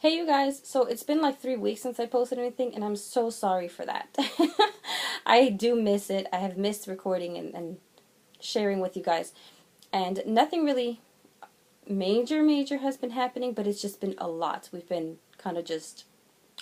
Hey you guys, so it's been like 3 weeks since I posted anything, and I'm so sorry for that. I do miss it. I have missed recording and sharing with you guys. And nothing really major has been happening, but it's just been a lot. We've been kind of just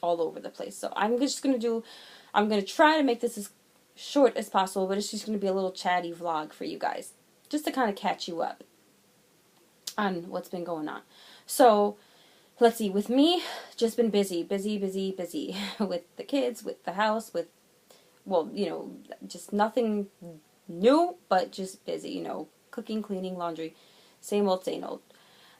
all over the place. So I'm going to try to make this as short as possible, but it's just going to be a little chatty vlog for you guys. Just to kind of catch you up on what's been going on. So, let's see, with me, just been busy with the kids, with the house, with, well, just nothing new, but just busy, cooking, cleaning, laundry, same old, same old.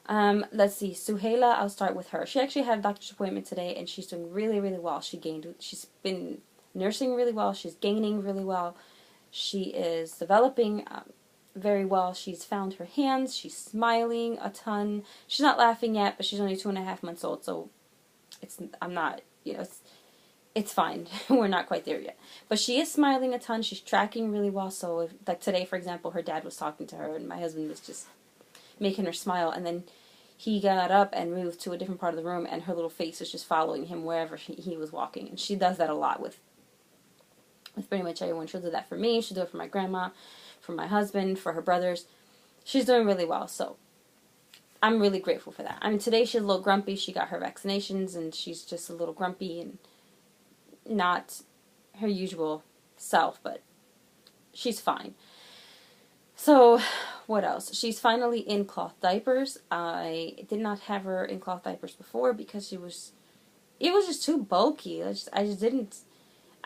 Let's see, Suhaila, I'll start with her. She actually had a doctor's appointment today, and she's doing really well. She's been nursing really well, she's gaining really well, she is developing very well. She's found her hands. She's smiling a ton. She's not laughing yet, but she's only 2.5 months old, so I'm not, it's fine. We're not quite there yet. But she is smiling a ton. She's tracking really well. So, like today, for example, her dad was talking to her, and my husband was just making her smile, and then he got up and moved to a different part of the room, and her little face was just following him wherever he was walking. And she does that a lot with pretty much everyone. She'll do that for me. She'll do it for my grandma, for my husband, for her brothers. She's doing really well, so I'm really grateful for that. I mean, today she's a little grumpy. She got her vaccinations, and she's just a little grumpy and not her usual self, but she's fine. So, what else? She's finally in cloth diapers. I did not have her in cloth diapers before because it was just too bulky. I just didn't.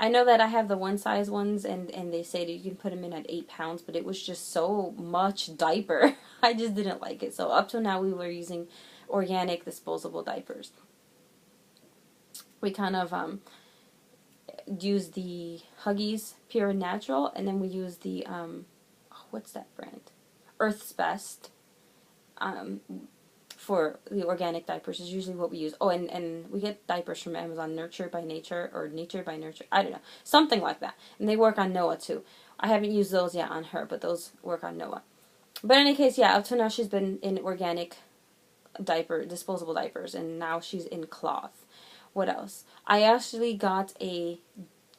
I know that I have the one size ones, and they say that you can put them in at 8 pounds, but it was just so much diaper. I just didn't like it. So up till now we were using organic disposable diapers. We kind of use the Huggies Pure and Natural, and then we use the, what's that brand? Earth's Best. For the organic diapers is usually what we use. Oh, and we get diapers from Amazon, Nurture by Nature, or Nature by Nurture. I don't know. Something like that. And they work on Noah, too. I haven't used those yet on her, but those work on Noah. But in any case, yeah, up to now she's been in organic disposable diapers, and now she's in cloth. What else? I actually got a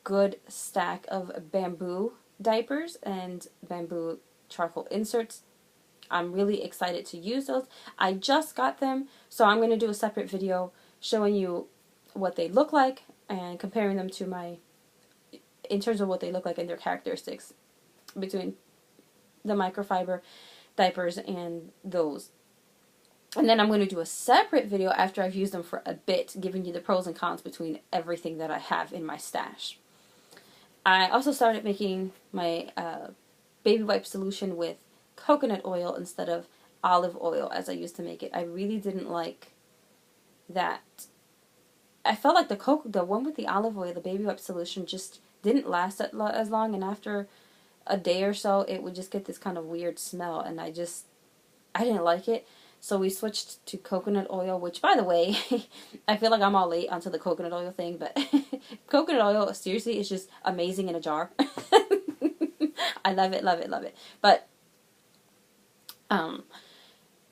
good stack of bamboo diapers and bamboo charcoal inserts. I'm really excited to use those. I just got them, so I'm going to do a separate video showing you what they look like and comparing them to in terms of what they look like and their characteristics between the microfiber diapers and those. And then I'm going to do a separate video after I've used them for a bit, giving you the pros and cons between everything that I have in my stash. I also started making my baby wipe solution with coconut oil instead of olive oil as I used to make it. I really didn't like that. I felt like the one with the olive oil, the baby wipe solution, just didn't last as long, and after a day or so it would just get this kind of weird smell, and I didn't like it. So we switched to coconut oil, which, by the way, I feel like I'm all late onto the coconut oil thing, but coconut oil, seriously, is just amazing in a jar. I love it, love it, love it. But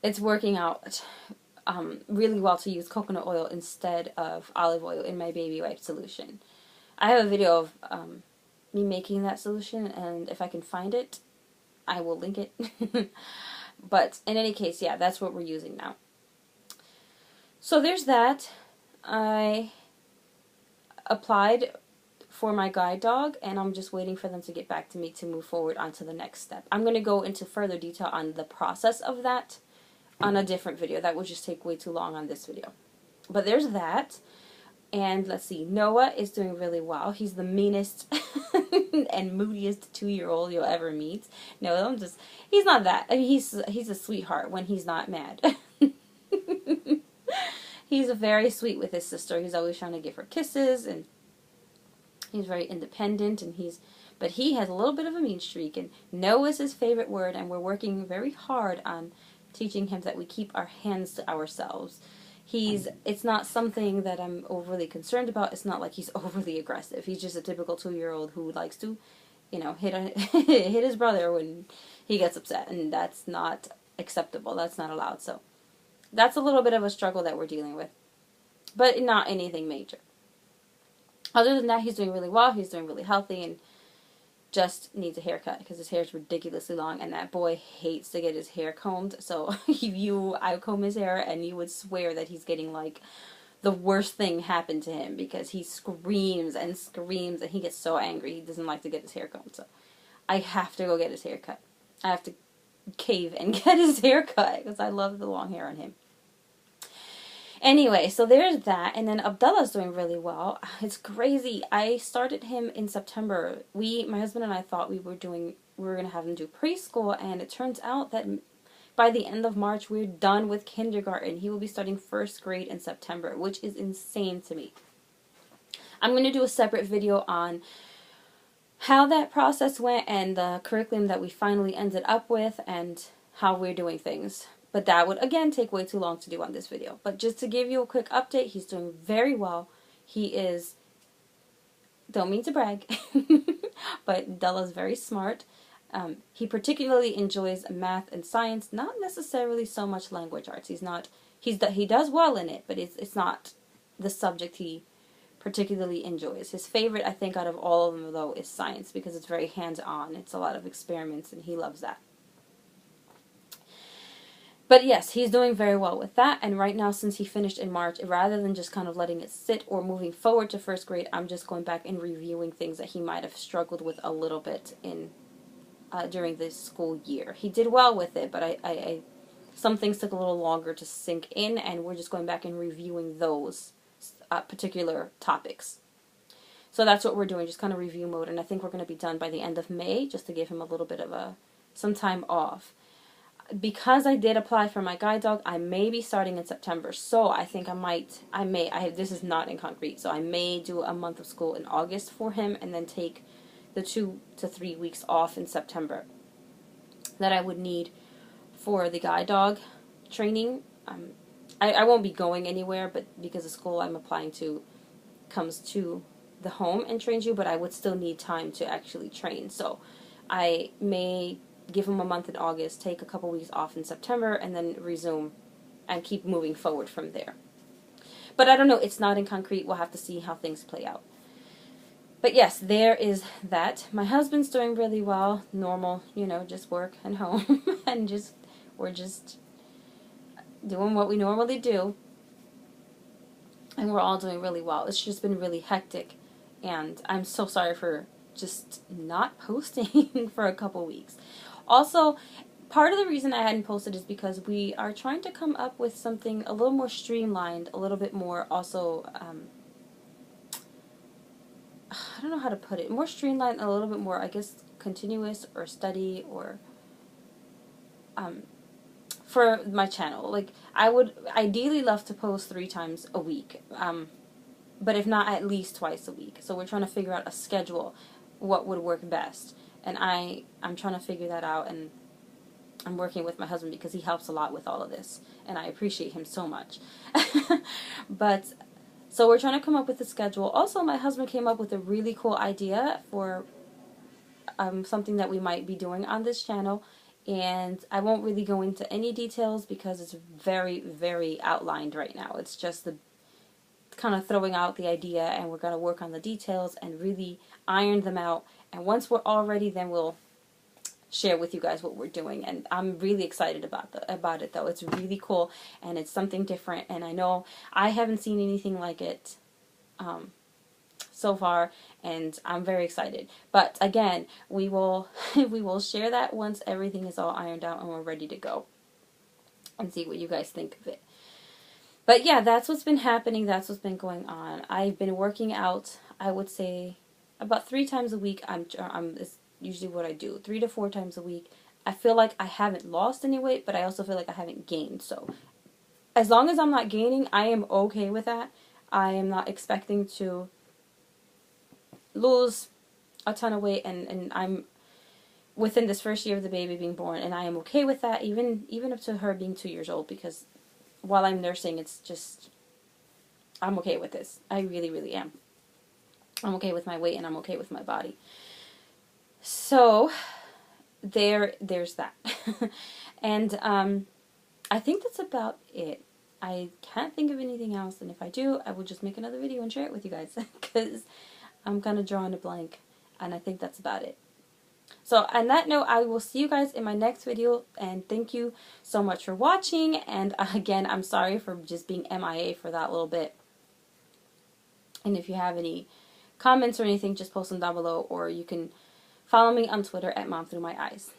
it's working out really well to use coconut oil instead of olive oil in my baby wipe solution. I have a video of me making that solution, and if I can find it, I will link it. But in any case, yeah, that's what we're using now. So there's that. I applied for my guide dog, and I'm just waiting for them to get back to me to move forward onto the next step. I'm going to go into further detail on the process of that on a different video. That would just take way too long on this video. But there's that. And let's see, Noah is doing really well. He's the meanest and moodiest 2-year-old you'll ever meet. No, he's not that. I mean, he's a sweetheart when he's not mad. He's very sweet with his sister. He's always trying to give her kisses, and he's very independent, but he has a little bit of a mean streak, and no is his favorite word, and we're working very hard on teaching him that we keep our hands to ourselves. It's not something that I'm overly concerned about. It's not like he's overly aggressive. He's just a typical 2-year-old who likes to, hit his brother when he gets upset, and that's not acceptable. That's not allowed. So that's a little bit of a struggle that we're dealing with. but not anything major. Other than that, he's doing really well. He's doing really healthy and just needs a haircut because his hair is ridiculously long, and that boy hates to get his hair combed. So I comb his hair and you would swear that he's getting like the worst thing happen to him, because he screams and screams and he gets so angry. He doesn't like to get his hair combed. So I have to go get his hair cut. I have to cave and get his hair cut because I love the long hair on him. Anyway, so there's that, and then Abdullah's doing really well. It's crazy. I started him in September. My husband and I thought we were going to have him do preschool, and it turns out that by the end of March, we're done with kindergarten. He will be starting first grade in September, which is insane to me. I'm going to do a separate video on how that process went and the curriculum that we finally ended up with and how we're doing things. But that would, again, take way too long to do on this video. But just to give you a quick update, he's doing very well. He is, don't mean to brag, but Della's very smart. He particularly enjoys math and science, not necessarily so much language arts. He does well in it, but it's not the subject he particularly enjoys. His favorite, I think, out of all of them, though, is science, because it's very hands-on. It's a lot of experiments, and he loves that. But yes, he's doing very well with that, and right now, since he finished in March, rather than just kind of letting it sit or moving forward to first grade, I'm just going back and reviewing things that he might have struggled with a little bit during this school year. He did well with it, but some things took a little longer to sink in, and we're just going back and reviewing those particular topics. So that's what we're doing, just kind of review mode, and I think we're going to be done by the end of May, just to give him a little bit of some time off. Because I did apply for my guide dog, I may be starting in September. So I think this is not in concrete, so I may do a month of school in August for him and then take the 2 to 3 weeks off in September that I would need for the guide dog training. I won't be going anywhere, but because the school I'm applying to comes to the home and trains you, but I would still need time to actually train. So I may give him a month in August, take a couple weeks off in September, and then resume and keep moving forward from there. But I don't know, it's not in concrete. We'll have to see how things play out. But yes, there is that. My husband's doing really well. Normal, just work and home. And we're just doing what we normally do. And we're all doing really well. It's just been really hectic. And I'm so sorry for just not posting for a couple weeks. Also, part of the reason I hadn't posted is because we are trying to come up with something a little more streamlined, a little bit more also, I don't know how to put it, more streamlined, a little bit more, I guess, continuous or steady or, for my channel. Like, I would ideally love to post 3 times a week, but if not, at least twice a week. So we're trying to figure out a schedule, what would work best. And I'm trying to figure that out, and I'm working with my husband because he helps a lot with all of this, and I appreciate him so much. But, so we're trying to come up with a schedule. Also, my husband came up with a really cool idea for something that we might be doing on this channel, and I won't really go into any details because it's very, very outlined right now. It's just kind of throwing out the idea, and we're going to work on the details and really iron them out. And once we're all ready, then we'll share with you guys what we're doing. And I'm really excited about it, though. It's really cool, and it's something different. And I know I haven't seen anything like it so far, and I'm very excited. But again, we will share that once everything is all ironed out and we're ready to go, and see what you guys think of it. But yeah, that's what's been happening. That's what's been going on. I've been working out, I would say, about 3 times a week. It's usually what I do, 3 to 4 times a week. I feel like I haven't lost any weight, but I also feel like I haven't gained. So as long as I'm not gaining, I am okay with that. I am not expecting to lose a ton of weight, and I'm within this first year of the baby being born, and I am okay with that, even up to her being 2 years old, because while I'm nursing, it's just, I'm okay with this. I really, really am. I'm okay with my weight, and I'm okay with my body. So there's that. And I think that's about it. I can't think of anything else, and if I do, I will just make another video and share it with you guys, because I'm kind of drawing a blank, and I think that's about it. So on that note, I will see you guys in my next video, and thank you so much for watching, and again, I'm sorry for just being MIA for that little bit. And if you have any comments or anything, just post them down below, or you can follow me on Twitter at MomThroughMyEyes.